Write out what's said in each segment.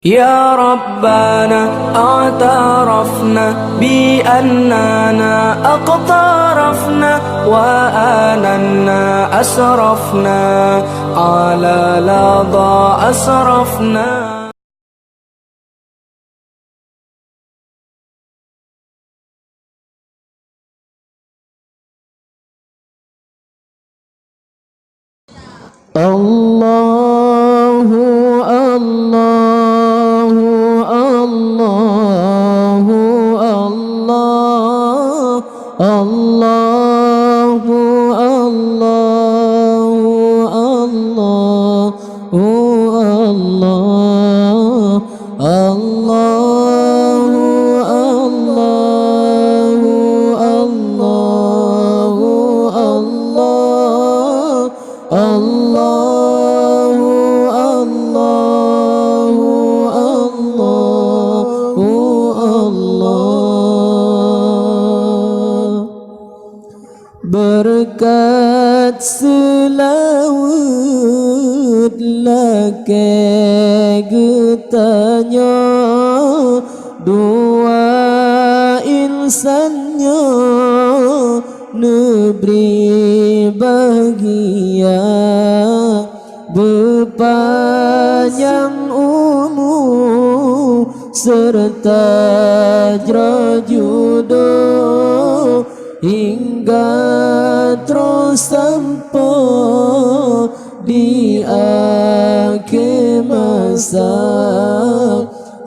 يا ربنا اعترفنا بأننا اقترفنا وآننا أسرفنا على لظى أسرفنا. الله الله الله الله الله الله الله الله berkat selawat lake getanya dua insannya negeri bahagia berpanjang umur serta jodoh hingga terus sampai di akhir masa.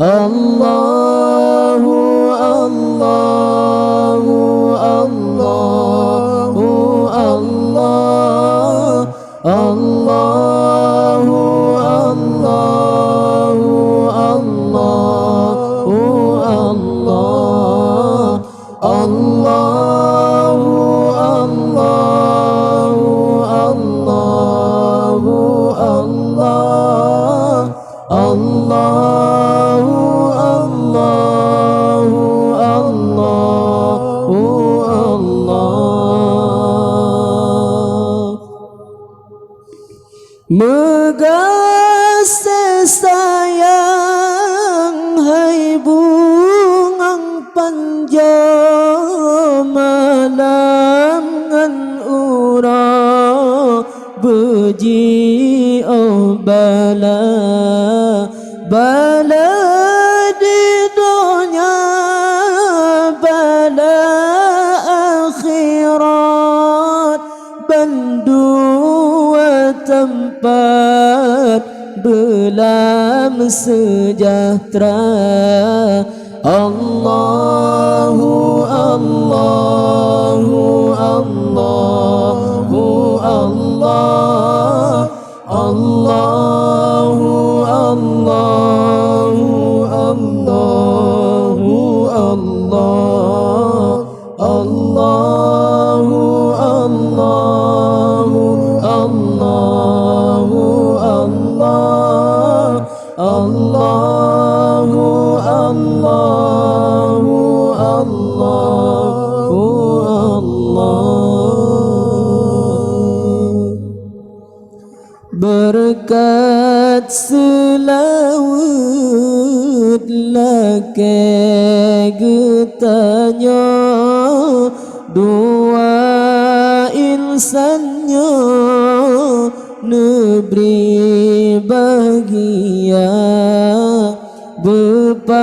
Allahu Allahu Allahu Allah Allahu Allahu Allahu Allah Allahu Megase sayang hai bungang panjang malam ngan ura beji oh bala bala di dunia bala akhirat bandua tempat belam sejahtera. Allahu Allahu Allahu Allah Allahu Allahu Allahu Allah Allahu Allahu Allahu Allah Allahu Allahu Allahu Allah. Berkat selawat lake getanya dua insannya negeri bahagia berpanjang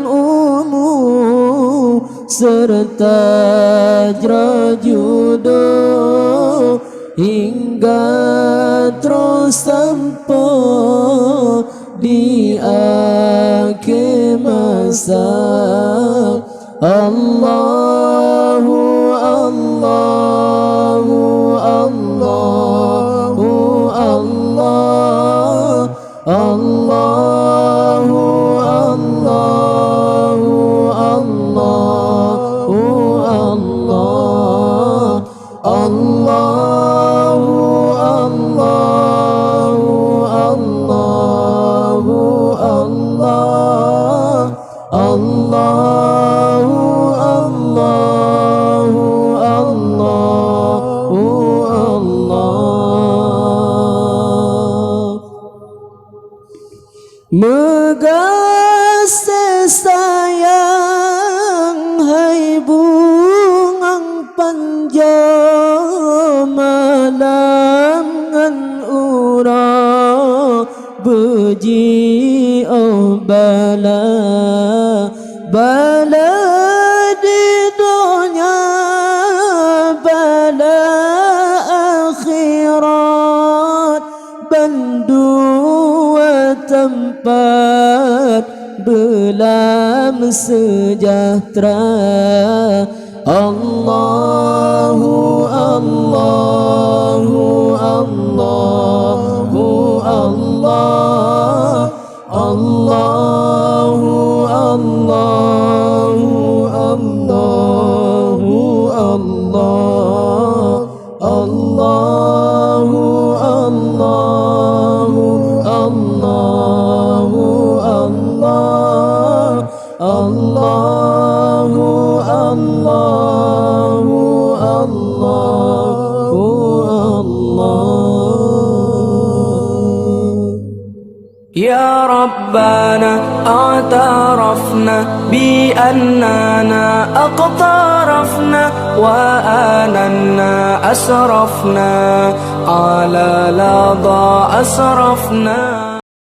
umur serta jodoh hingga terus sampai di akhir masa. Allahu Allahu Allahu Allah Allahu Allahu Allahu Allah Allahu Allahu Allahu Allah Allahu Allahu Allahu Allah. Megase sayang hai bungang panja malam ngan ura beji oh bala bala di dunia bala akhirat bandua tempat belam sejahtera. Allahu Allahu Allahu Allah Allahu Allahu Allahu Allah Allahu Allahu Allahu Allah Allahu Allahu Allahu Allah. يا ربنا اعترفنا بأننا أقترفنا وآننا أسرفنا على لظى أسرفنا